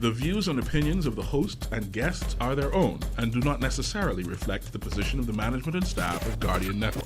The views and opinions of the host and guests are their own and do not necessarily reflect the position of the management and staff of Guardian Network.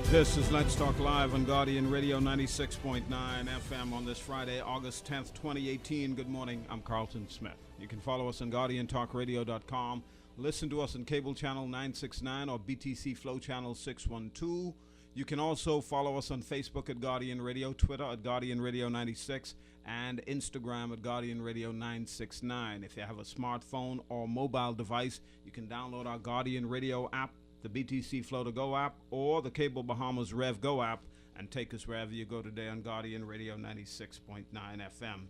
This is Let's Talk Live on Guardian Radio 96.9 FM on this Friday, August 10th, 2018. Good morning. I'm Carlton Smith. You can follow us on GuardianTalkRadio.com. Listen to us on cable channel 969 or BTC Flow channel 612. You can also follow us on Facebook at Guardian Radio, Twitter at Guardian Radio 96, and Instagram at Guardian Radio 969. If you have a smartphone or mobile device, you can download our Guardian Radio app, the BTC Flow to Go app, or the Cable Bahamas Rev Go app, and take us wherever you go today on Guardian Radio 96.9 FM.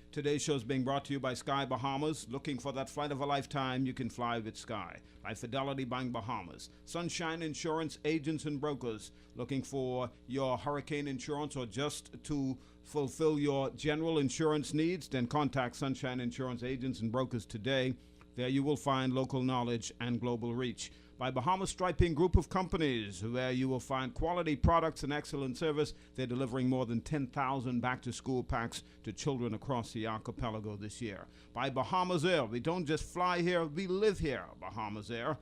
Today's show is being brought to you by Sky Bahamas. Looking for that flight of a lifetime? You can fly with Sky. By Fidelity Bank Bahamas. Sunshine Insurance Agents and Brokers. Looking for your hurricane insurance or just to fulfill your general insurance needs? Then contact Sunshine Insurance Agents and Brokers today. There you will find local knowledge and global reach. By Bahamas Striping Group of Companies, where you will find quality products and excellent service. They're delivering more than 10,000 back-to-school packs to children across the archipelago this year. By Bahamas Air, we don't just fly here, we live here, Bahamas Air.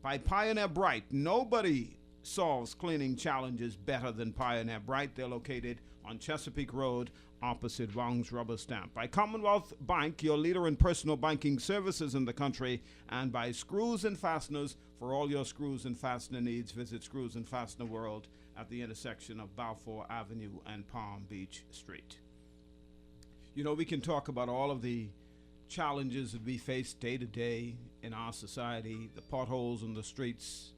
By Pioneer Bright, nobody solves cleaning challenges better than Pioneer Bright. They're located on Chesapeake Road, opposite Wong's Rubber Stamp. By Commonwealth Bank, your leader in personal banking services in the country. And by Screws and Fasteners, for all your screws and fastener needs, visit Screws and Fastener World at the intersection of Balfour Avenue and Palm Beach Street. You know, we can talk about all of the challenges that we face day to day in our society, the potholes in the streets,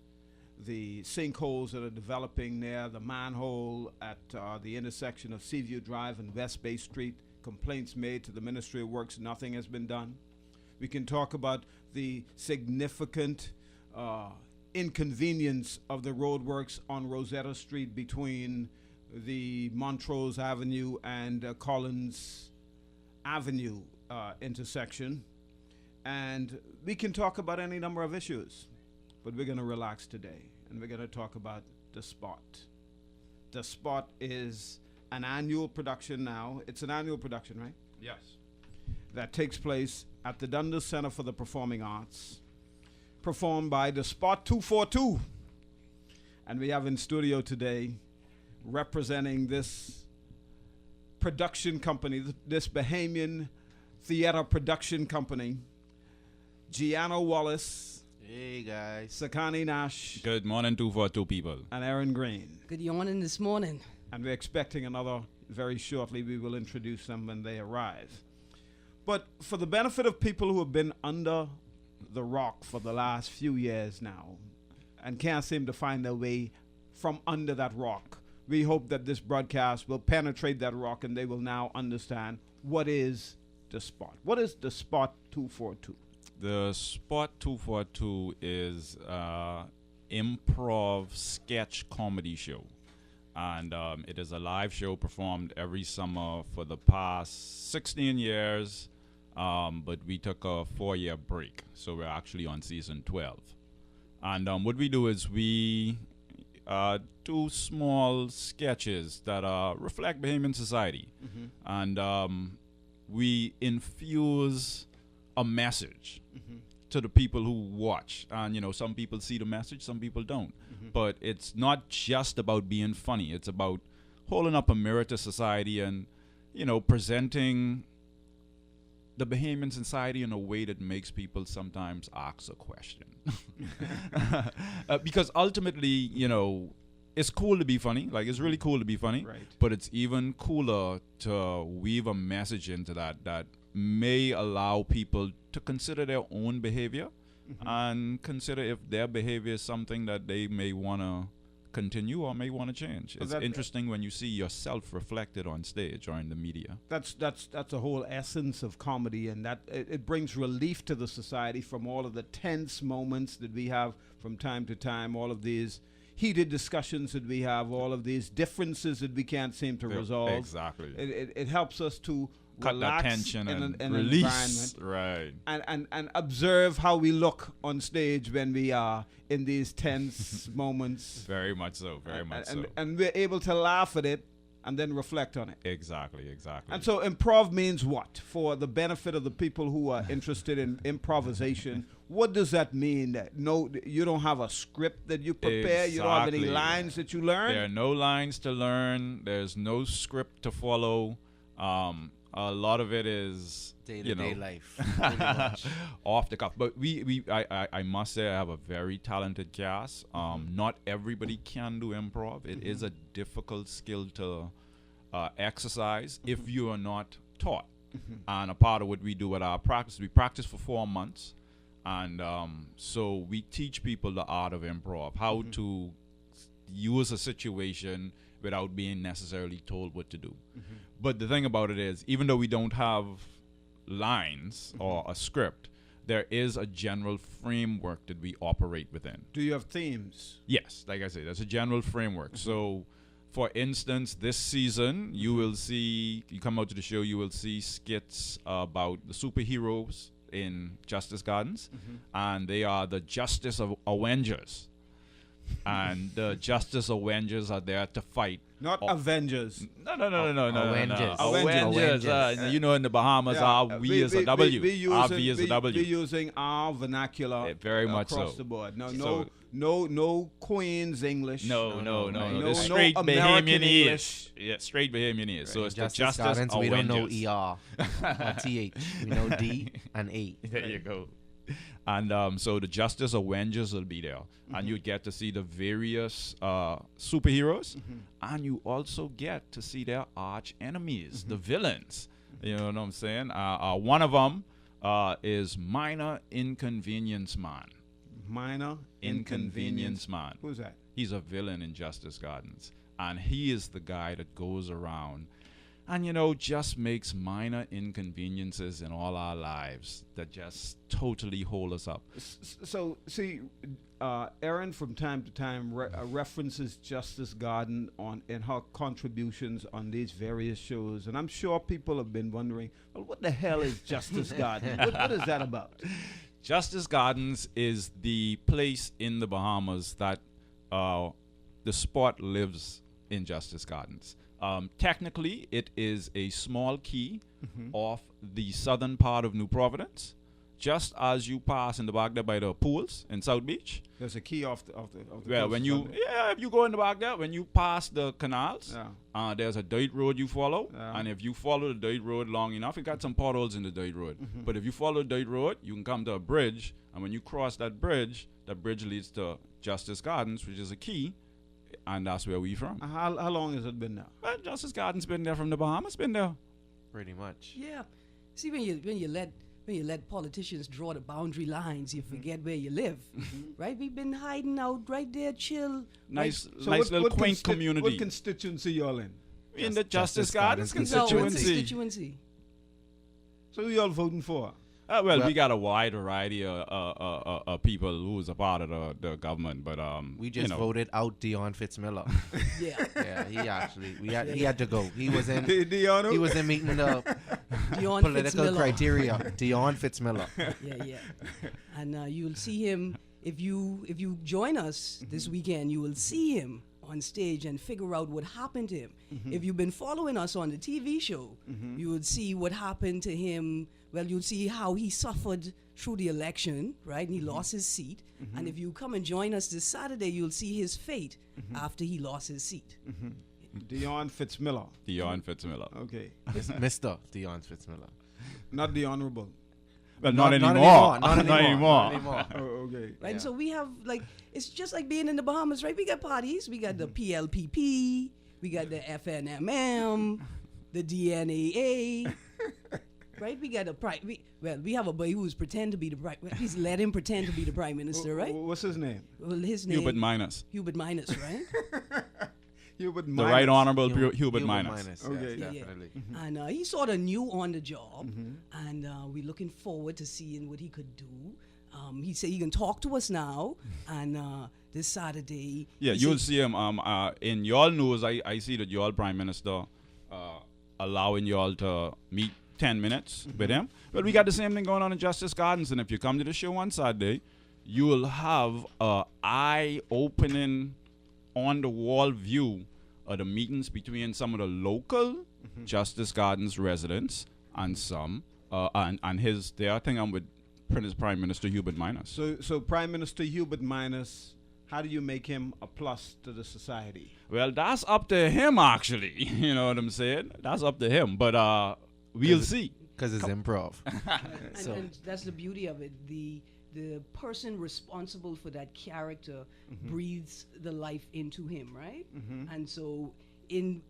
the sinkholes that are developing there, the manhole at the intersection of Seaview Drive and West Bay Street, complaints made to the Ministry of Works, nothing has been done. We can talk about the significant inconvenience of the roadworks on Rosetta Street between the Montrose Avenue and Collins Avenue intersection. And we can talk about any number of issues. But we're going to relax today, and we're going to talk about The Spot. The Spot is an annual production now. It's an annual production, right? Yes. That takes place at the Dundas Center for the Performing Arts, performed by The Spot 242. And we have in studio today, representing this production company, this Bahamian theater production company, Gianna Wallace. Hey guys. Sakani Nash. Good morning, 242 people. And Aaron Green. Good morning this morning. And we're expecting another very shortly. We will introduce them when they arrive. But for the benefit of people who have been under the rock for the last few years now and can't seem to find their way from under that rock, we hope that this broadcast will penetrate that rock and they will now understand what is The Spot. What is The Spot 242? The Spot 242 is improv sketch comedy show. And it is a live show performed every summer for the past 16 years. But we took a 4-year break. So we're actually on season 12. And what we do is we do small sketches that reflect Bahamian society. Mm-hmm. And we infuse a message Mm-hmm. to the people who watch. And, you know, some people see the message, some people don't. Mm-hmm. But it's not just about being funny. It's about holding up a mirror to society and, you know, presenting the Bahamian society in a way that makes people sometimes ask a question. Because ultimately, you know, it's cool to be funny. Like, it's really cool to be funny. Right. But it's even cooler to weave a message into that may allow people to consider their own behavior Mm-hmm. and consider if their behavior is something that they may want to continue or may want to change. But It's interesting when you see yourself reflected on stage or in the media. That's the whole essence of comedy, and that it brings relief to the society from all of the tense moments that we have from time to time, all of these heated discussions that we have, all of these differences that we can't seem to resolve. Exactly. It helps us to Cut relax that tension in and an release. environment, Right. and observe how we look on stage when we are in these tense moments. Very much so. Very much so. And we're able to laugh at it and then reflect on it. Exactly. And so improv means what? For the benefit of the people who are interested in improvisation, what does that mean? That no, you don't have a script that you prepare, you don't have any Exactly. lines that you learn? There are no lines to learn. There's no script to follow. A lot of it is Day-to-day life, pretty much. off the cuff. But I must say I have a very talented cast. Not everybody can do improv. It is a difficult skill to exercise if you are not taught. And a part of what we do with our practice, we practice for 4 months. And so we teach people the art of improv, how to use a situation without being necessarily told what to do. But the thing about it is, even though we don't have lines or a script, there is a general framework that we operate within. Do you have themes? Yes, like I said, there's a general framework. So, for instance, this season, you will see, you come out to the show, you will see skits about the superheroes in Justice Gardens, and they are the Justice Avengers. And the Justice Avengers are there to fight. Not Avengers. No. Avengers. Avengers. You know, in the Bahamas, our V is a W. Our V is a W. We're using our vernacular very much across so. the board. So- No Queen's English. No. No Straight American Bahamian English. Yeah, straight Bahamian is. So it's the Justice Justice Gardens, we don't know Avengers. ER or TH. We know D and A. There you go. And so the Justice Avengers will be there. And you get to see the various superheroes. And you also get to see their arch enemies, the villains. You know what I'm saying? One of them is Minor Inconvenience Man. Minor Inconvenience Man. Who's that? He's a villain in Justice Gardens. And he is the guy that goes around and, just makes minor inconveniences in all our lives that just totally hold us up. So, see, Erin from time to time references Justice Garden in her contributions on these various shows. And I'm sure people have been wondering, well, what the hell is Justice Garden? What is that about? Justice Gardens is the place in the Bahamas that the sport lives in Justice Gardens. Technically, it is a small key off the southern part of New Providence, just as you pass in the back there by the pools in South Beach. There's a key off the Well, coast if you go in the back there, when you pass the canals, Yeah. there's a dirt road you follow, Yeah. and if you follow the dirt road long enough, it got some potholes in the dirt road. But if you follow the dirt road, you can come to a bridge, and when you cross that bridge leads to Justice Gardens, which is a key, and that's where we from. How long has it been now? Well, Justice Gardens been there from the Bahamas, been there. Pretty much. Yeah. See, when you let politicians draw the boundary lines, you forget where you live, right? We've been hiding out right there, chill. Nice, So nice little quaint What community. constituency y'all in? In the Justice Justice Gardens Gardens No, what's the constituency. constituency? So who y'all voting for? Well, we got a wide variety of people who's a part of the government, but We just voted out Dion Fitzmiller. Yeah. Yeah, he had to go. He was in Dion? he was in meeting the Dion political Fitzmiller. criteria. Dion Fitzmiller. Yeah. And you'll see him if you join us this weekend. You will see him on stage and figure out what happened to him. If you've been following us on the TV show, you would see what happened to him. Well, you'll see how he suffered through the election, right? And he lost his seat. And if you come and join us this Saturday, you'll see his fate after he lost his seat. Dion Fitzmiller. Dion Fitzmiller. Okay. Mr. Dion Fitzmiller. Not the honorable. Well, Not anymore. Not anymore. Oh, okay. Right? Yeah. So we have, it's just like being in the Bahamas, right? We got parties. We got the PLPP. We got the FNMM, the DNAA. right? We got a we have a boy who's pretend to be the prime. He's let him pretend to be the prime minister, right? What's his name? Well, his name Hubert Minus. Hubert Minus, right? Hubert The Minus. Right Honorable Hubert Hubert Minus. Yes, Okay. Yeah. definitely. And he's sort of new on the job, and we're looking forward to seeing what he could do. He said he can talk to us now, and this Saturday. Yeah, he you'll said- see him. In y'all news, I see that y'all Prime Minister allowing y'all to meet 10 minutes with him. But we got the same thing going on in Justice Gardens, and if you come to the show on Saturday, you will have a eye-opening, on-the-wall view of the meetings between some of the local Justice Gardens residents and some and his. I think I'm with Prime Minister Hubert Minus. So Prime Minister Hubert Minus, how do you make him a plus to the society? Well, that's up to him, actually. You know what I'm saying? That's up to him. But we'll see. Because it's improv. and that's the beauty of it. The person responsible for that character breathes the life into him, right? And so in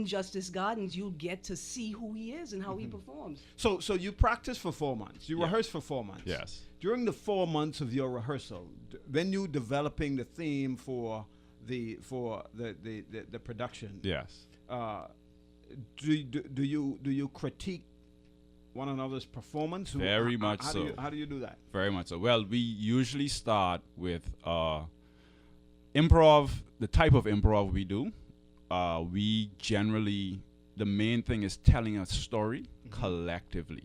Justice Gardens, you'll get to see who he is and how he performs. So you practice for 4 months. You rehearse for 4 months. Yes. During the 4 months of your rehearsal, when you developing the theme for the production, Yes. do you critique one another's performance? Very much how so. How do you do that? Very much so. Well, we usually start with improv, the type of improv we do. We generally, the main thing is telling a story collectively.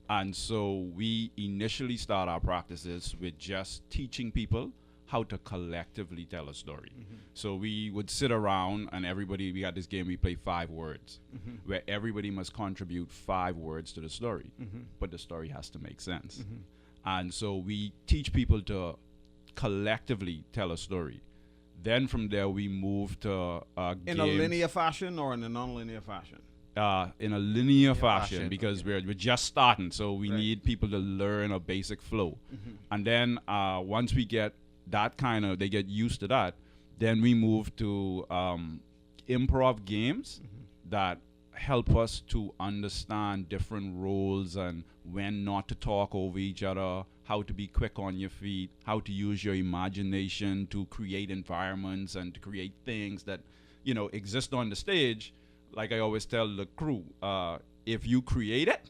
And so we initially start our practices with just teaching people how to collectively tell a story. So we would sit around and we got this game, we play 5 words, where everybody must contribute 5 words to the story, but the story has to make sense. And so we teach people to collectively tell a story. Then from there we move to In a linear fashion or in a non-linear fashion? in a linear fashion, fashion, because we're just starting, so we need people to learn a basic flow. And then once we get that they get used to that, then we move to improv games that help us to understand different roles and when not to talk over each other, how to be quick on your feet, how to use your imagination to create environments and to create things that exist on the stage. Like I always tell the crew, if you create it,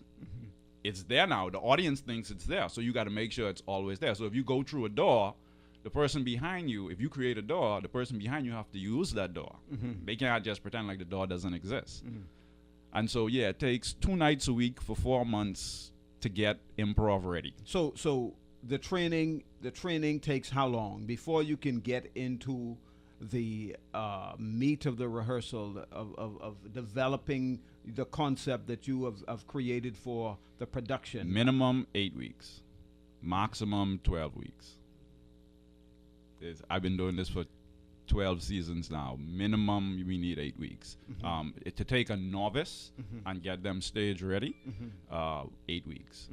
it's there now. The audience thinks it's there, so you got to make sure it's always there. So if you go through a door, the person behind you, if you create a door, the person behind you have to use that door. They can't just pretend like the door doesn't exist. And so, yeah, it takes 2 nights a week for 4 months to get improv ready. So the training takes how long before you can get into the meat of the rehearsal of developing the concept that you have created for the production? Minimum 8 weeks, maximum 12 weeks. I've been doing this for 12 seasons now. Minimum, we need 8 weeks. To take a novice and get them stage ready, 8 weeks.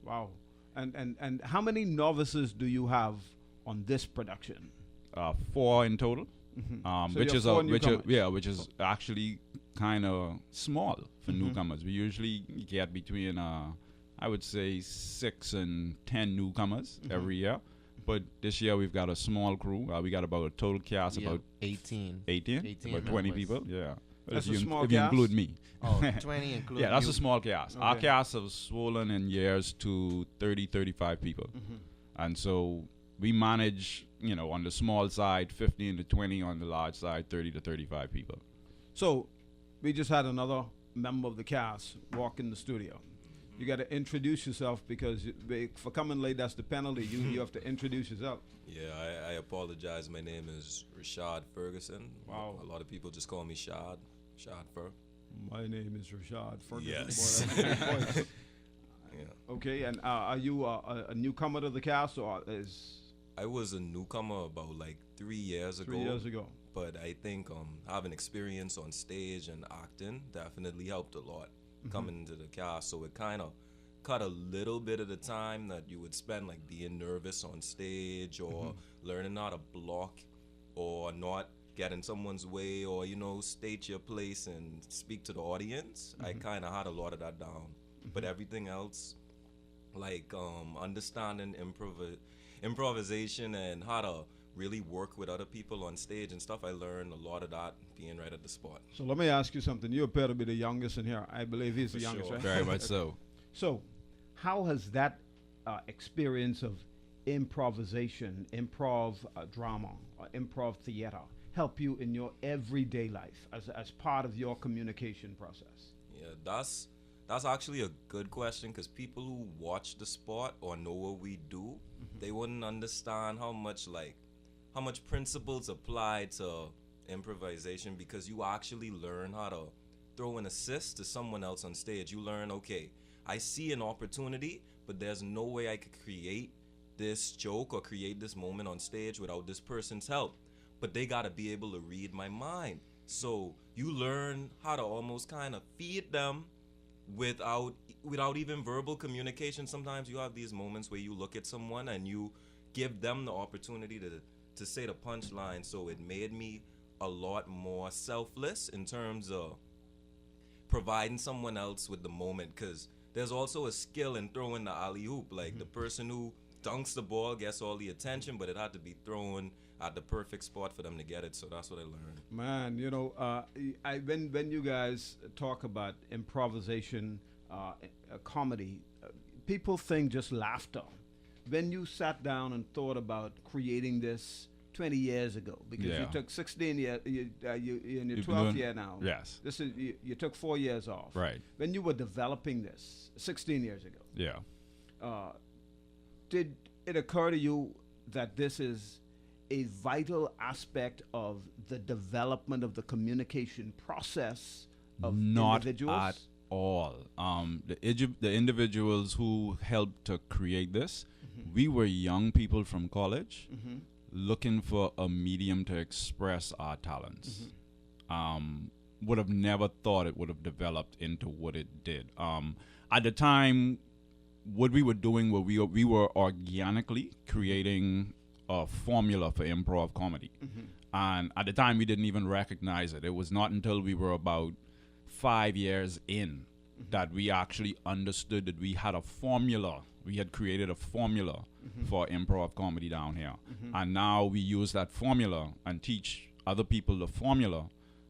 Wow. And how many novices do you have on this production? 4 in total, So which you is have 4 newcomers. which is actually kind of small for newcomers. We usually get between I would say 6 and 10 newcomers every year. But this year we've got a small crew. We got about a total cast about 18. 18 about 20 members. people. Yeah. That's if a you, small if you cast? include me. Oh, 20 including Yeah, that's you. a small cast. Our Okay. cast has swollen in years to 30, 35 people. And so we manage, on the small side, 15 to 20, on the large side, 30 to 35 people. So we just had another member of the cast walk in the studio. You got to introduce yourself because for coming late, that's the penalty. You have to introduce yourself. Yeah, I apologize. My name is Rashad Ferguson. Wow. A lot of people just call me Shad. Shad Fer. My name is Rashad Ferguson. Yes. Boy, that's a good voice. Yeah. Okay, and are you a newcomer to the cast or is I was a newcomer about like 3 years ago. 3 years ago? But I think having experience on stage and acting definitely helped a lot coming into the cast. So it kind of cut a little bit of the time that you would spend like being nervous on stage or learning how to block or not get in someone's way or state your place and speak to the audience. I kind of had a lot of that down. But everything else, like understanding improvisation and how to really work with other people on stage and stuff, I learned a lot of that being right at the spot. So let me ask you something. You appear to be the youngest in here. I believe he's the For youngest, sure. right? Very much so. So, how has that experience of improvisation, improv drama, improv theater help you in your everyday life as part of your communication process? Yeah, that's actually a good question, because people who watch the sport or know what we do, they wouldn't understand how much principles apply to improvisation, because you actually learn how to throw an assist to someone else on stage. You learn, okay, I see an opportunity, but there's no way I could create this joke or create this moment on stage without this person's help. But they gotta be able to read my mind. So you learn how to almost kind of feed them without even verbal communication. Sometimes you have these moments where you look at someone and you give them the opportunity to say the punchline. So it made me a lot more selfless in terms of providing someone else with the moment, because there's also a skill in throwing the alley-oop. Like the person who dunks the ball gets all the attention, but it had to be thrown at the perfect spot for them to get it. So that's what I learned. Man, you know, when you guys talk about improvisation, comedy, people think just laughter. When you sat down and thought about creating this 20 years ago, because you took 16 years, you're in your 12th year now. Yes. This is you took 4 years off. Right. When you were developing this 16 years ago, Yeah. Did it occur to you that this is a vital aspect of the development of the communication process of Not individuals? at all. The individuals who helped to create this, we were young people from college looking for a medium to express our talents. Would have never thought it would have developed into what it did. At the time, what we were doing, we were organically creating a formula for improv comedy. And at the time, we didn't even recognize it. It was not until we were about 5 years in that we actually understood that we had a formula. We had created a formula for improv comedy down here. And now we use that formula and teach other people the formula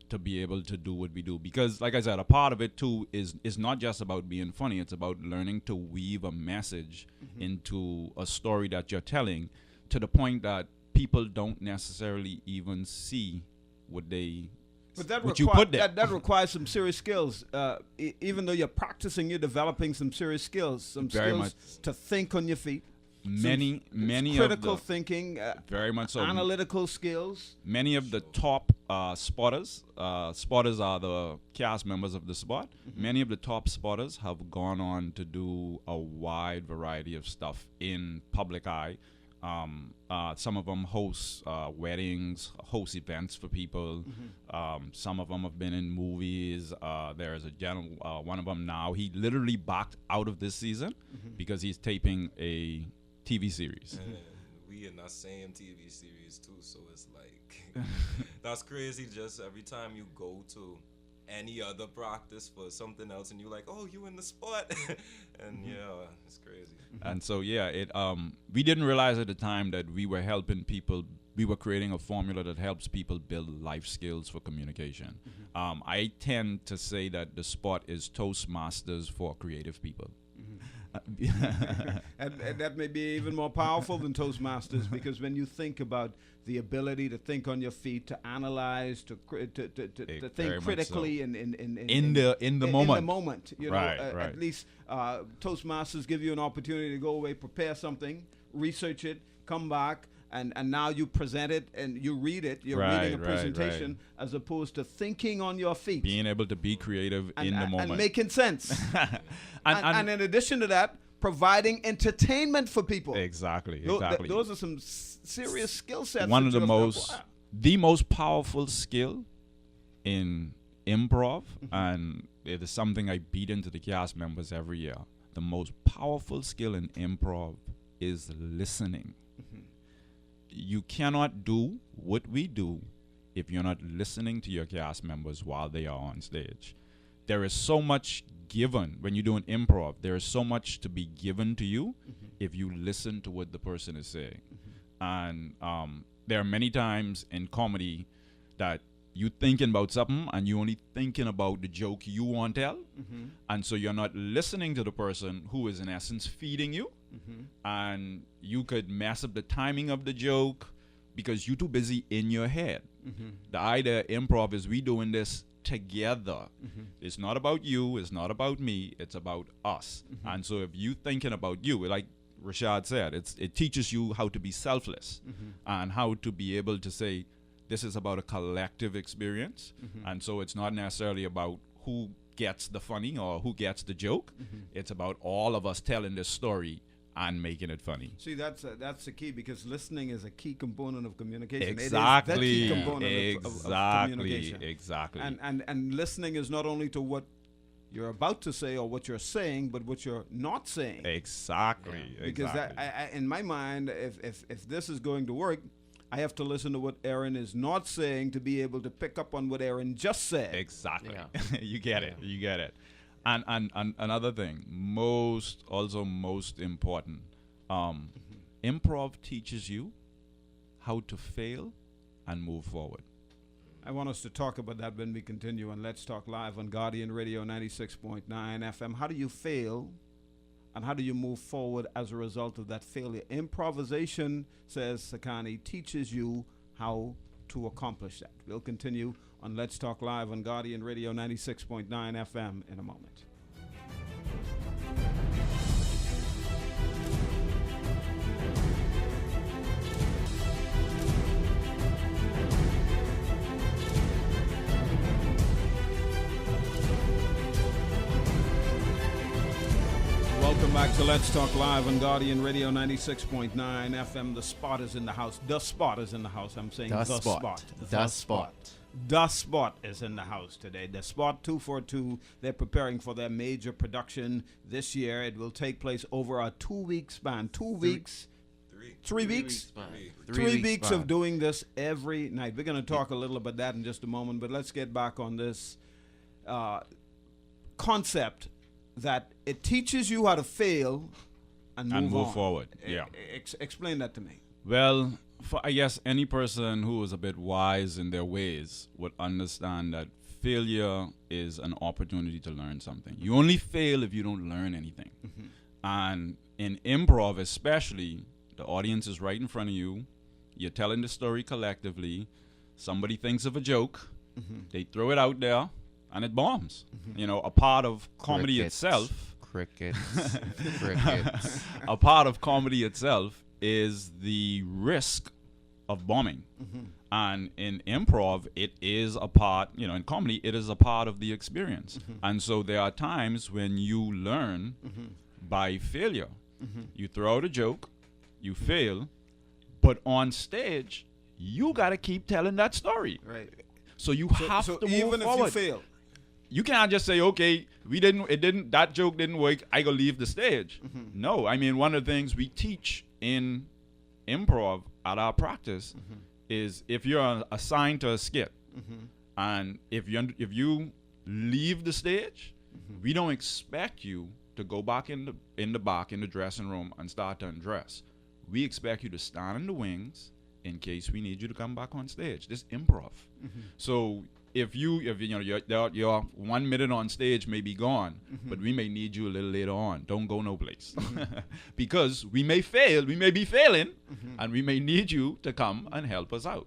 to be able to do what we do. Because, like I said, a part of it, too, is not just about being funny. It's about learning to weave a message into a story that you're telling, to the point that people don't necessarily even see what they But that, what you put there. that requires some serious skills. Even though you're practicing, you're developing some serious skills. Some Very skills much. to think on your feet. Many critical of the, thinking, very much so. analytical skills. Many of the top spotters are the cast members of the spot. Many of the top spotters have gone on to do a wide variety of stuff in public eye. Some of them host weddings, host events for people. Some of them have been in movies. There's a one of them now. He literally backed out of this season because he's taping a TV series. And we in that same TV series too, so it's like that's crazy. Just every time you go to any other practice for something else and you're like, oh, you in the spot. And yeah, it's crazy. And so we didn't realize at the time that we were helping people. We were creating a formula that helps people build life skills for communication. I tend to say that the spot is Toastmasters for creative people. And that may be even more powerful than Toastmasters, because when you think about the ability to think on your feet, to analyze, to Very think much critically so. in the moment. moment, you know, Right. at least Toastmasters give you an opportunity to go away, prepare something, research it, come back, and now you present it and you read it. You're reading a presentation as opposed to thinking on your feet. Being able to be creative in the moment. And making sense. and in addition to that, providing entertainment for people. Exactly. Those are some serious skill sets. One that of the you have to acquire. the most powerful skill in improv, and it is something I beat into the cast members every year. The most powerful skill in improv is listening. You cannot do what we do if you're not listening to your cast members while they are on stage. There is so much given when you're doing improv. There is so much to be given to you if you listen to what the person is saying. And there are many times in comedy that you thinking about something and you only thinking about the joke you want to tell, and so you're not listening to the person who is in essence feeding you, and you could mess up the timing of the joke because you're too busy in your head. The idea of improv is we doing this together. It's not about you, it's not about me, it's about us. And so if you thinking about you, like Rashad said, it teaches you how to be selfless and how to be able to say, this is about a collective experience. And so it's not necessarily about who gets the funny or who gets the joke. It's about all of us telling this story and making it funny. See, that's the key, because listening is a key component of communication. Exactly. It is the key component of communication. Exactly. And listening is not only to what you're about to say or what you're saying, but what you're not saying. Exactly. Because that, in my mind, if this is going to work, I have to listen to what Aaron is not saying to be able to pick up on what Aaron just said. Exactly. You get it. You get it. And another thing, most important, improv teaches you how to fail and move forward. I want us to talk about that when we continue on Let's Talk Live on Guardian Radio 96.9 FM. How do you fail and how do you move forward as a result of that failure? Improvisation, says Sakani, teaches you how to accomplish that. We'll continue on Let's Talk Live on Guardian Radio 96.9 FM in a moment. Welcome back to Let's Talk Live on Guardian Radio 96.9 FM. The Spot is in the house. The Spot is in the house. I'm saying the Spot. The Spot. The Spot is in the house today. The Spot 242. They're preparing for their major production this year. It will take place over a 2-week span. 2 weeks. 3 weeks? 3 weeks of doing this every night. We're going to talk a little about that in just a moment, but let's get back on this concept that it teaches you how to fail and move forward. Yeah. Explain that to me. Well, for, I guess any person who is a bit wise in their ways would understand that failure is an opportunity to learn something. You only fail if you don't learn anything. And in improv especially, the audience is right in front of you. You're telling the story collectively. Somebody thinks of a joke. They throw it out there. And it bombs. You know, a part of comedy itself. Crickets. A part of comedy itself is the risk of bombing. And in improv, it is a part, you know, in comedy, it is a part of the experience. And so there are times when you learn by failure. You throw out a joke, you fail, but on stage, you got to keep telling that story. Right. So you have to move even forward. If you fail. You can't just say, okay, that joke didn't work, I go leave the stage. No, I mean, one of the things we teach in improv at our practice is if you're assigned to a skit, and if you leave the stage, we don't expect you to go back in the dressing room and start to undress. We expect you to stand in the wings in case we need you to come back on stage. This is improv. So if you know your 1 minute on stage may be gone, but we may need you a little later on. Don't go no place. Because we may fail, we may be failing, and we may need you to come and help us out.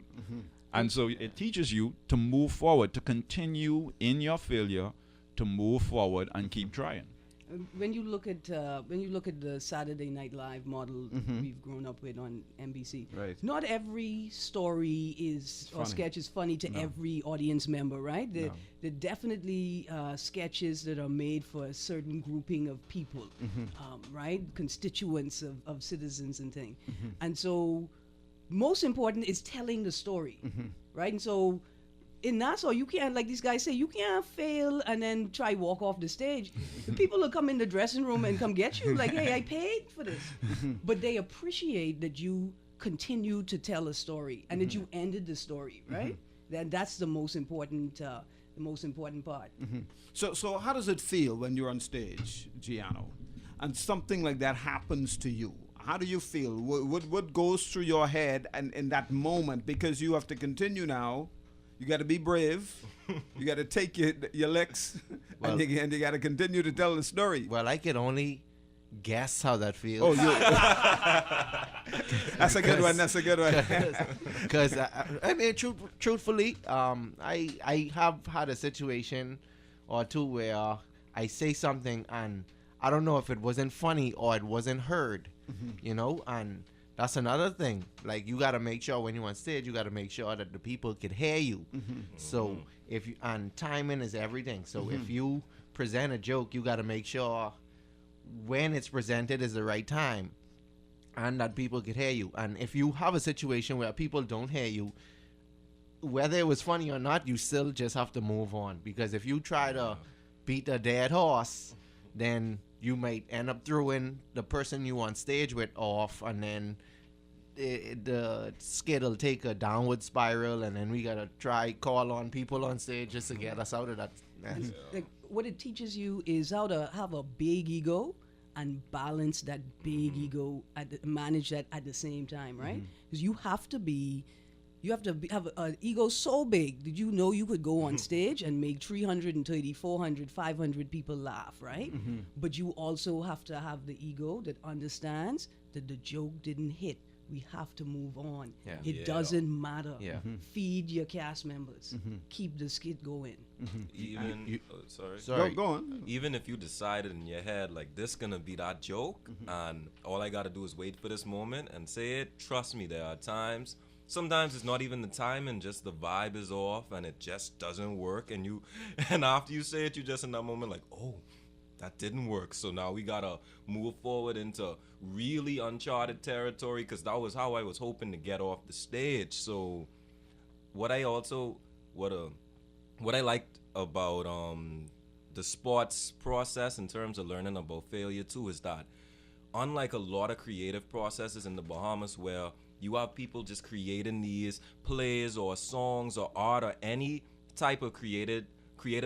And so it teaches you to move forward, to continue in your failure, to move forward and keep trying. When you look at the Saturday Night Live model we've grown up with on NBC, right. Not every story or sketch is funny to every audience member, right? There are definitely sketches that are made for a certain grouping of people, right? Constituents of citizens and things. And so most important is telling the story, right? And so in Nassau, you can't, like these guys say, you can't fail and then try walk off the stage. The people will come in the dressing room and come get you, like, hey, I paid for this. But they appreciate that you continue to tell a story and that you ended the story, right? That's the most important the most important part. So how does it feel when you're on stage, Giano, and something like that happens to you? How do you feel? What goes through your head and in that moment? Because you have to continue now. You got to be brave. You got to take your licks, Well- and you got to continue to tell the story. Well, I can only guess how that feels. Oh, you. That's a good one. That's a good one. Because I mean, truthfully, I have had a situation or two where I say something and I don't know if it wasn't funny or it wasn't heard, you know, and that's another thing. Like, you got to make sure when you're on stage, you got to make sure that the people can hear you. So if you, and timing is everything. So if you present a joke, you got to make sure when it's presented is the right time and that people can hear you. And if you have a situation where people don't hear you, whether it was funny or not, you still just have to move on. Because if you try to beat a dead horse, then you might end up throwing the person you on stage with off, and then the skit will take a downward spiral, and then we gotta try call on people on stage just to get us out of that mess. Like, what it teaches you is how to have a big ego and balance that big ego, manage that at the same time, right? Because you have to have an ego so big. Did you know you could go on stage and make 330, 400, 500 people laugh, right? But you also have to have the ego that understands that the joke didn't hit. We have to move on. Yeah. It doesn't matter. Yeah. Feed your cast members. Keep the skit going. Even sorry. Sorry. Go on. Even if you decided in your head like this gonna be that joke, and all I gotta do is wait for this moment and say it, trust me, there are times. Sometimes it's not even the time and just the vibe is off and it just doesn't work, and after you say it, you just in that moment like, oh, that didn't work. So now we gotta move forward into really uncharted territory, because that was how I was hoping to get off the stage. So what I liked about the sports process in terms of learning about failure too is that unlike a lot of creative processes in the Bahamas where you have people just creating these plays or songs or art or any type of creative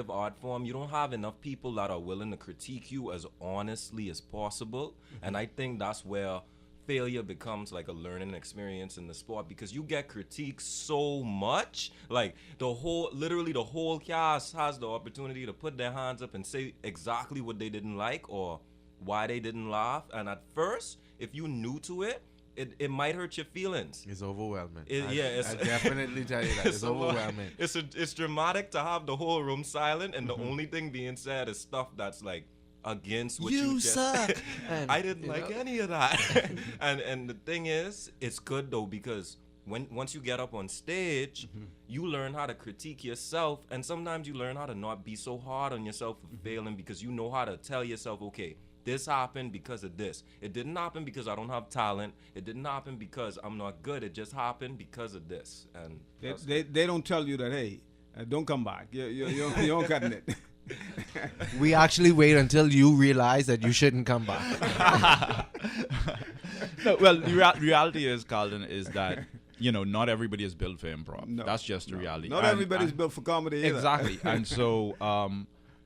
art form, you don't have enough people that are willing to critique you as honestly as possible. And I think that's where failure becomes like a learning experience in the sport, because you get critiqued so much. Like literally the whole cast has the opportunity to put their hands up and say exactly what they didn't like or why they didn't laugh. And at first, if you're new to it, it might hurt your feelings. It's overwhelming. I definitely tell you that. It's overwhelming. It's dramatic to have the whole room silent and the only thing being said is stuff that's like against what you just suck. I didn't like any of that. and the thing is, it's good though, because once you get up on stage, you learn how to critique yourself, and sometimes you learn how to not be so hard on yourself for failing, because you know how to tell yourself, okay, this happened because of this. It didn't happen because I don't have talent. It didn't happen because I'm not good. It just happened because of this. And They don't tell you that, hey, don't come back. You're cutting it. We actually wait until you realize that you shouldn't come back. No, well, the reality is, Carlton, is that, not everybody is built for improv. No, That's just the reality. Not And- everybody's and- built for comedy either. Exactly. And so,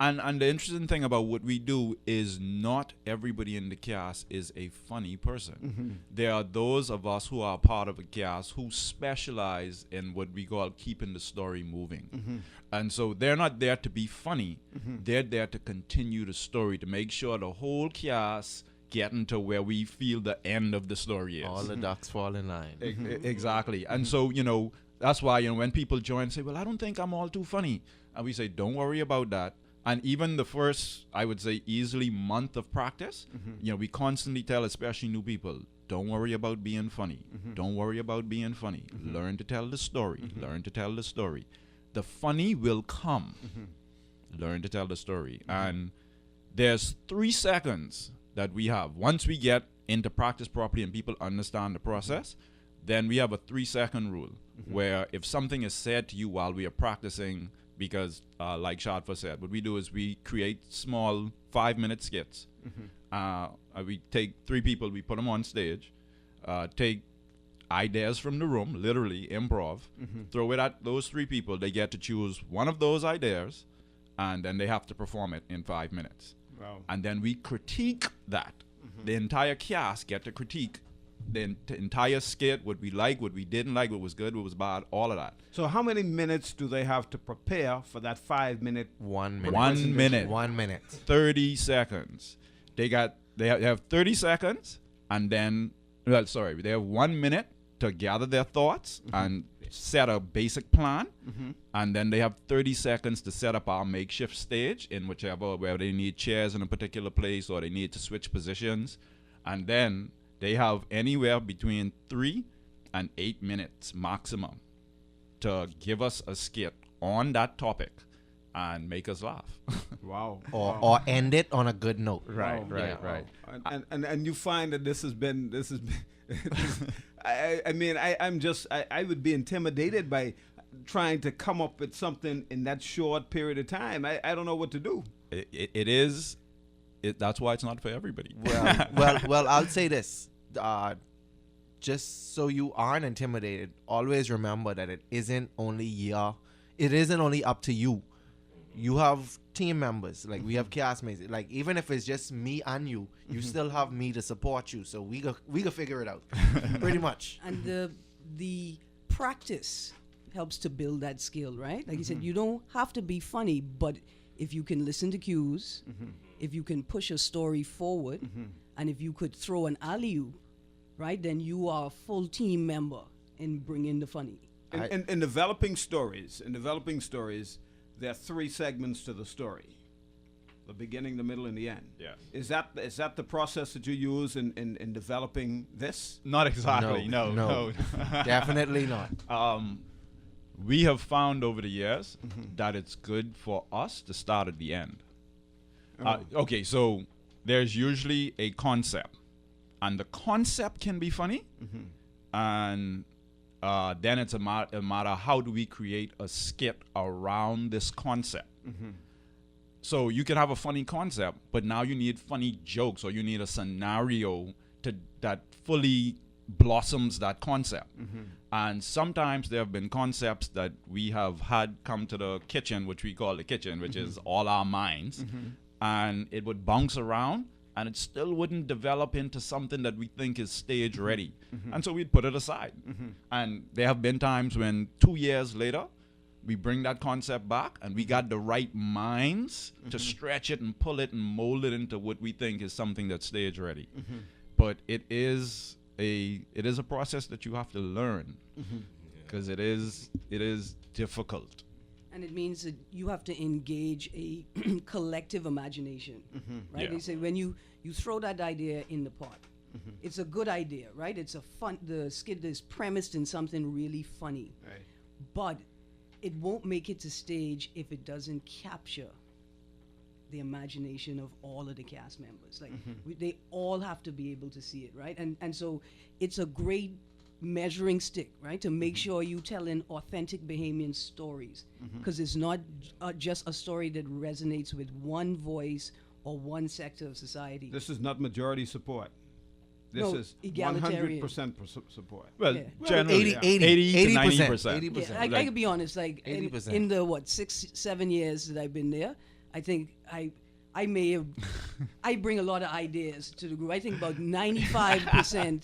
and the interesting thing about what we do is not everybody in the cast is a funny person. There are those of us who are part of a cast who specialize in what we call keeping the story moving. And so they're not there to be funny. They're there to continue the story, to make sure the whole cast getting to where we feel the end of the story is. All the ducks fall in line. Exactly. And so, that's why, when people join and say, well, I don't think I'm all too funny. And we say, don't worry about that. And even the first, I would say, easily month of practice, we constantly tell, especially new people, don't worry about being funny. Don't worry about being funny. Learn to tell the story. Learn to tell the story. The funny will come. Learn to tell the story. And there's 3 seconds that we have. Once we get into practice properly and people understand the process, then we have a 3-second rule where if something is said to you while we are practicing, because like Shadfa said, what we do is we create small 5-minute skits. We take 3 people, we put them on stage, take ideas from the room, literally improv, throw it at those three people. They get to choose one of those ideas, and then they have to perform it in 5 minutes. Wow. And then we critique that. The entire cast get to critique the entire skit, what we like, what we didn't like, what was good, what was bad, all of that. So how many minutes do they have to prepare for that 5 minute? 1 minute. 1 minute. 1 minute. 30 seconds. They have 30 seconds, and then they have 1 minute to gather their thoughts and set a basic plan, and then they have 30 seconds to set up our makeshift stage in where they need chairs in a particular place or they need to switch positions, and then they have anywhere between 3 and 8 minutes maximum to give us a skit on that topic and make us laugh. Wow. Or end it on a good note. Right. And you find that this has been I would be intimidated by trying to come up with something in that short period of time. I don't know what to do. That's why it's not for everybody. Well, I'll say this. Just so you aren't intimidated, always remember that it isn't only up to you. You have team members, like we have castmates. Like even if it's just me and you still have me to support you. So we can figure it out, pretty much. And the practice helps to build that skill, right? Like you said, you don't have to be funny, but if you can listen to cues, if you can push a story forward, and if you could throw an alley-oop, right, then you are a full team member in bringing the funny. In developing stories, there are 3 segments to the story: the beginning, the middle, and the end. Yes. Is that the process that you use in developing this? Not exactly. No. Definitely not. We have found over the years that it's good for us to start at the end. Okay, so there's usually a concept, and the concept can be funny, and then it's a matter how do we create a skit around this concept. So you can have a funny concept, but now you need funny jokes, or you need a scenario that fully blossoms that concept. And sometimes there have been concepts that we have had come to the kitchen, which we call the kitchen, which is all our minds, and it would bounce around, and it still wouldn't develop into something that we think is stage ready. And so we'd put it aside. And there have been times when 2 years later, we bring that concept back, and we got the right minds to stretch it and pull it and mold it into what we think is something that's stage ready. But it is a process that you have to learn, because it is difficult. And it means that you have to engage a collective imagination, right? Yeah. They say when you throw that idea in the pot, it's a good idea, right? The skit is premised in something really funny, Right. but it won't make it to stage if it doesn't capture the imagination of all of the cast members. Like they all have to be able to see it, right? And so it's a great measuring stick, right, to make sure you telling authentic Bahamian stories, because it's not just a story that resonates with one voice or one sector of society. This is not majority support. This No, is egalitarian. 100% support. Well, Yeah. generally 80 to 80%. 90%. Yeah, I could be honest, like 80%. in the 6-7 years that I've been there, I think I may have I bring a lot of ideas to the group. I think about 95%,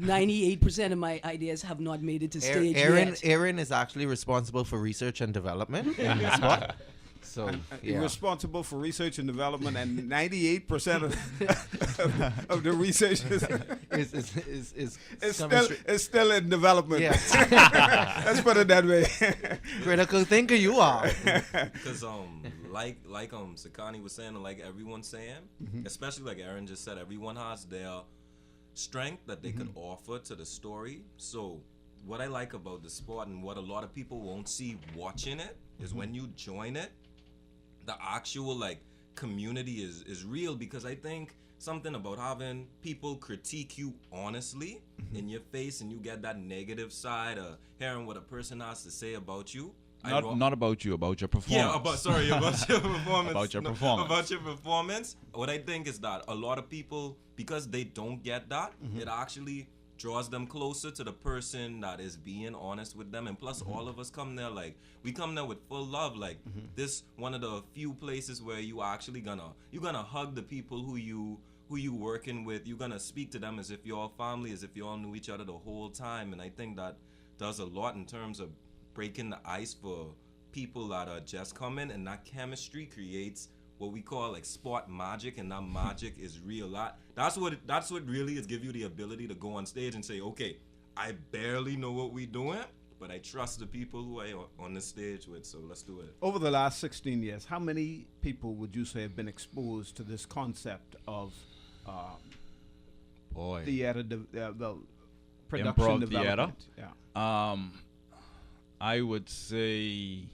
98% of my ideas have not made it to stage yet. Aaron is actually responsible for research and development in the spot. So You're responsible for research and development, and 98% of the research is still in development. Yeah. Let's put it that way. Critical thinker you are. Because like Sakani was saying, and like everyone's saying, especially like Aaron just said, everyone has their strength that they could offer to the story. So what I like about the sport, and what a lot of people won't see watching it, is when you join it, the actual like community is real. Because I think something about having people critique you honestly in your face, and you get that negative side of hearing what a person has to say about you. Not about you, about your performance. Yeah, about your performance. About your performance. About your performance. What I think is that a lot of people, because they don't get that, it actually draws them closer to the person that is being honest with them. And plus, all of us come there we come there with full love. Like this, one of the few places where you actually you're gonna hug the people who you working with. You're gonna speak to them as if you're all family, as if you all knew each other the whole time. And I think that does a lot in terms of breaking the ice for people that are just coming, and that chemistry creates what we call like sport magic, and that magic is real. That's what really is give you the ability to go on stage and say, okay, I barely know what we doing, but I trust the people who I on the stage with, so let's do it. Over the last 16 years, how many people would you say have been exposed to this concept of Boy. theater, production Improv development? theater? Yeah. I would say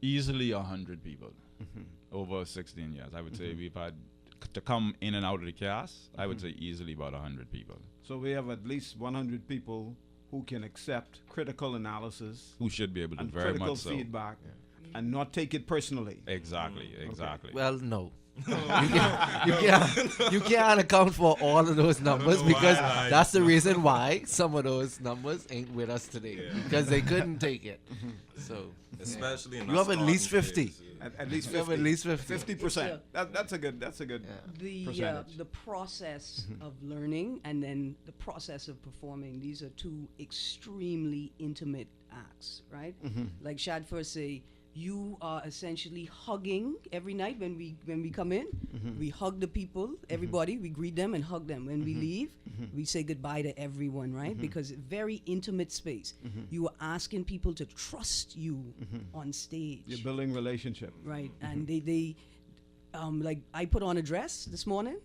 easily 100 people over 16 years. I would say we've had to come in and out of the cast. I would say easily about 100 people. So we have at least 100 people who can accept critical analysis Who should be able to and very critical much so. feedback and not take it personally. Exactly, exactly. Well, no. you can't account for all of those numbers because that's the reason why some of those numbers ain't with us today, because they couldn't take it. So Especially in you have at least 50. At least You have 50. at least 50. 50%. That's a good. The percentage. the process of learning and then the process of performing, these are two extremely intimate acts, right? Like Shad first say, you are essentially hugging every night when we come in. We hug the people, everybody. We greet them and hug them. When we leave, we say goodbye to everyone, right? Because very intimate space. You are asking people to trust you on stage. You're building relationship. Right, and they like I put on a dress this morning,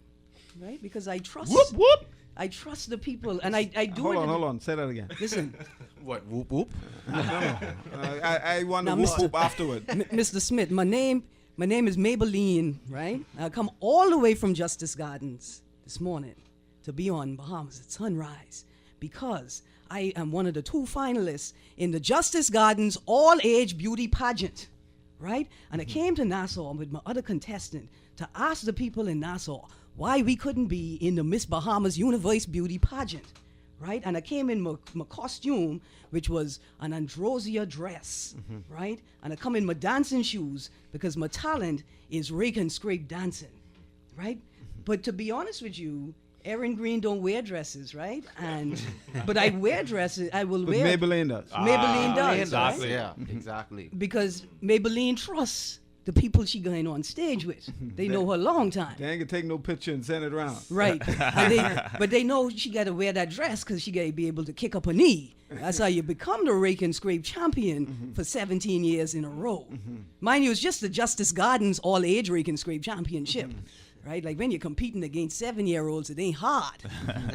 right? Because I trust. Whoop. I trust the people, and I do Hold it. on. Say that again. Listen, What? Whoop whoop. I want to Now, whoop Mr. whoop afterward. Mr. Smith, my name is Maybelline, right? I come all the way from Justice Gardens this morning to be on Bahamas at sunrise because I am one of the 2 finalists in the Justice Gardens all-age beauty pageant, right? And I came to Nassau with my other contestant to ask the people in Nassau why we couldn't be in the Miss Bahamas Universe Beauty pageant, right? And I came in my costume, which was an androsia dress, right? And I come in my dancing shoes because my talent is rake and scrape dancing, right? But to be honest with you, Erin Green don't wear dresses, right? And but I wear dresses. I will But wear. Maybelline does. Maybelline does, exactly. right? Yeah, exactly. Because Maybelline trusts the people she going on stage with. They know her long time. They ain't gonna take no picture and send it around. Right. But they know she got to wear that dress because she got to be able to kick up her knee. That's how you become the rake and scrape champion for 17 years in a row. Mind you, it's just the Justice Gardens all-age rake and scrape championship. Right? Like when you're competing against 7-year-olds, it ain't hard.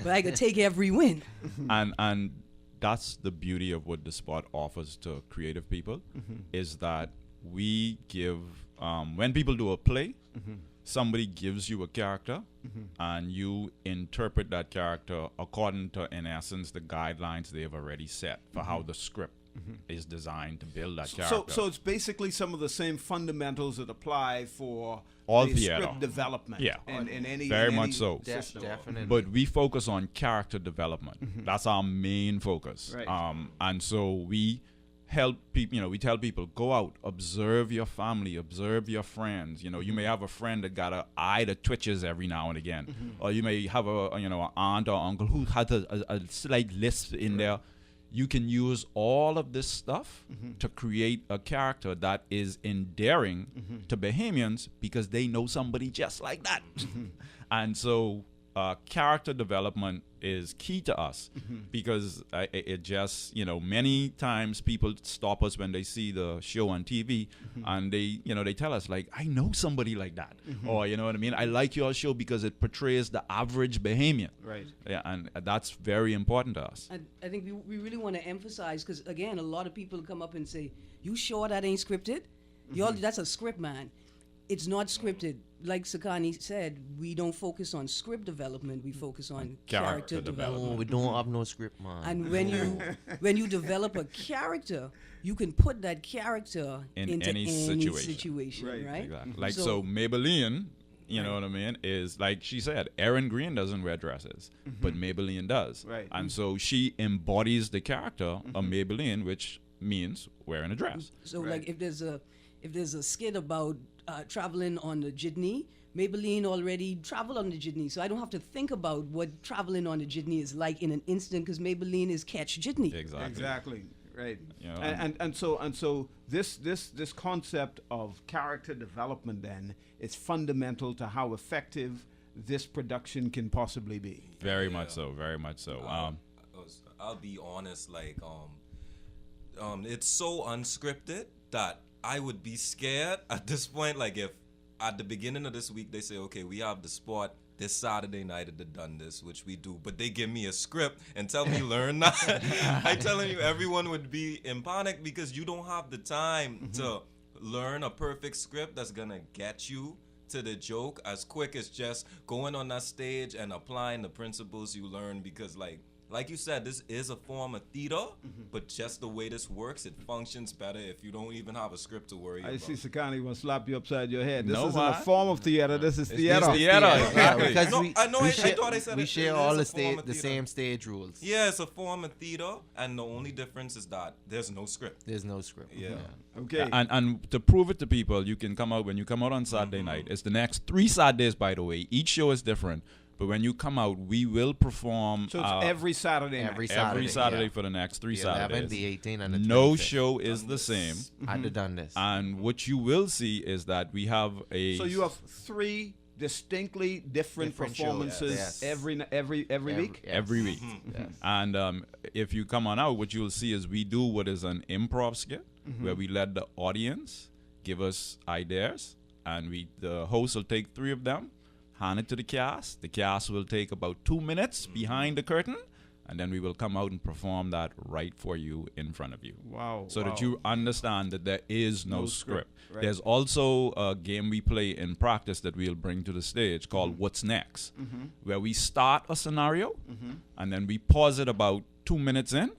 But I could take every win. And that's the beauty of what the sport offers to creative people, is that we give, when people do a play, somebody gives you a character and you interpret that character according to, in essence, the guidelines they've already set for how the script is designed to build that character. So it's basically some of the same fundamentals that apply for All the theater. script development. Yeah. in any Very in much any so. system. Definitely. But we focus on character development. That's our main focus. Right. And so we help people, we tell people, go out, observe your family, observe your friends. You may have a friend that got an eye that twitches every now and again. Or you may have an aunt or uncle who has a slight lisp in there. You can use all of this stuff to create a character that is endearing to Bahamians because they know somebody just like that. And so character development is key to us because it just, many times people stop us when they see the show on TV and they tell us like, I know somebody like that. Or, you know what I mean? I like your show because it portrays the average Bahamian. Right. Yeah, and that's very important to us. I think we really want to emphasize, because again, a lot of people come up and say, you sure that ain't scripted? That's a script, man. It's not scripted. Like Sakani said, we don't focus on script development. We focus on character development. No, we don't have no script, man. And when you develop a character, you can put that character In into any any situation. situation, right? Exactly. Like so Maybelline, You know what I mean? Is like she said, Erin Green doesn't wear dresses, but Maybelline does. Right. And so she embodies the character of Maybelline, which means wearing a dress. So like if there's a skit about traveling on the jitney, Maybelline already traveled on the jitney, so I don't have to think about what traveling on the jitney is like in an instant because Maybelline is catch jitney. Exactly. Right. You know, And so this concept of character development then is fundamental to how effective this production can possibly be. very much so. Very much so. I'll be honest, like it's so unscripted that I would be scared at this point. Like if at the beginning of this week they say, okay, we have the spot this Saturday night at the Dundas, which we do, but they give me a script and tell me learn that. I'm telling you, everyone would be in panic because you don't have the time to learn a perfect script that's gonna get you to the joke as quick as just going on that stage and applying the principles you learn. Because like you said, this is a form of theater, but just the way this works, it functions better if you don't even have a script to worry I about. see Sakani want to slap you upside your head. This No, isn't a why? form of theater. This is theater. theater. Yeah, Exactly. because No, I know, I share, thought I said we it share is all a the form of the theater. same stage rules. Yeah, it's a form of theater, and the only difference is that there's no script. There's no script. Yeah. Okay. And to prove it to people, you can come out when you come out on Saturday night. It's the next 3 Saturdays, by the way. Each show is different. But when you come out, we will perform So it's every Saturday night. Every every Saturday yeah. for the next 3 The 11th, Saturdays. the 18th, and the No 25th. show is the same. At the Dundas. And what you will see is that we have a So you have 3 distinctly different Different shows, performances yes. every week. Yes. every week. Yes. And if you come on out, what you'll see is we do what is an improv skit where we let the audience give us ideas, and the host will take 3 of them, hand it to the cast. The cast will take about 2 minutes behind the curtain, and then we will come out and perform that right for you in front of you. Wow. So that you understand that there is no No script. script, right. There's also a game we play in practice that we'll bring to the stage called What's Next, where we start a scenario and then we pause it about 2 minutes in,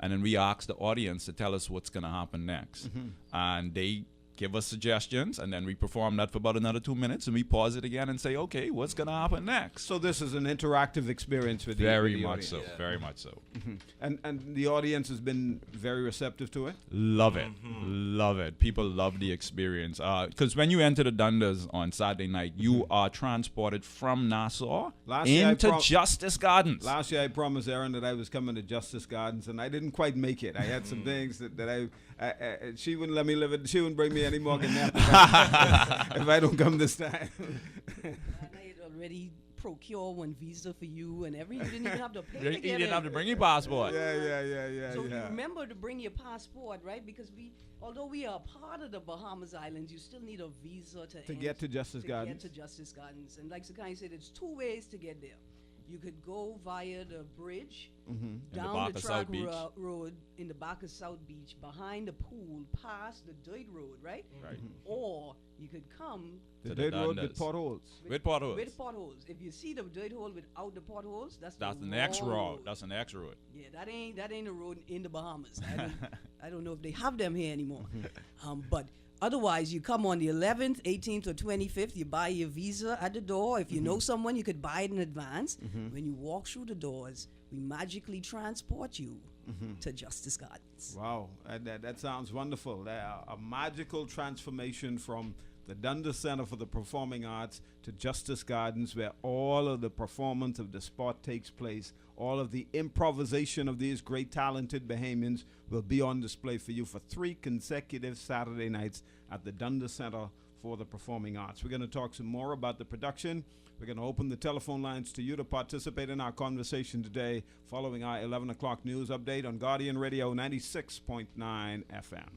and then we ask the audience to tell us what's going to happen next. And they give us suggestions, and then we perform that for about another 2 minutes, and we pause it again and say, okay, what's going to happen next? So this is an interactive experience with Very the much audience. so, very much so. And the audience has been very receptive to it. Love it. Love it. People love the experience. Because when you enter the Dundas on Saturday night, you are transported from Nassau Last year I into Justice Gardens. Last year I promised Erin that I was coming to Justice Gardens, and I didn't quite make it. I had some things that I she wouldn't let me live it. She wouldn't bring me any more kidnapping if I don't come this time. And I had already procured one visa for you and everything. You didn't even have to pay You to get didn't in. have to bring your passport. Yeah. So you remember to bring your passport, right? Because although we are part of the Bahamas Islands, you still need a visa to get to Justice Gardens. Get to Justice Gardens. And like Sakai said, it's 2 ways to get there. You could go via the bridge down back the of track South Beach. road in the back of South Beach, behind the pool, past the dirt road, right? Right. Or you could come The To the dirt road with Dundas. potholes. With potholes. with potholes. If you see the dirt hole without the potholes, that's That's the next wrong road. That's the next road. Yeah, that ain't a road in the Bahamas. I don't know if they have them here anymore. But otherwise, you come on the 11th, 18th, or 25th. You buy your visa at the door. If you know someone, you could buy it in advance. When you walk through the doors, we magically transport you to Justice Gardens. Wow, that sounds wonderful. A magical transformation from the Dundas Center for the Performing Arts to Justice Gardens, where all of the performance of the sport takes place. All of the improvisation of these great talented Bahamians will be on display for you for 3 consecutive Saturday nights at the Dundas Center for the Performing Arts. We're going to talk some more about the production. We're going to open the telephone lines to you to participate in our conversation today following our 11 o'clock news update on Guardian Radio 96.9 FM.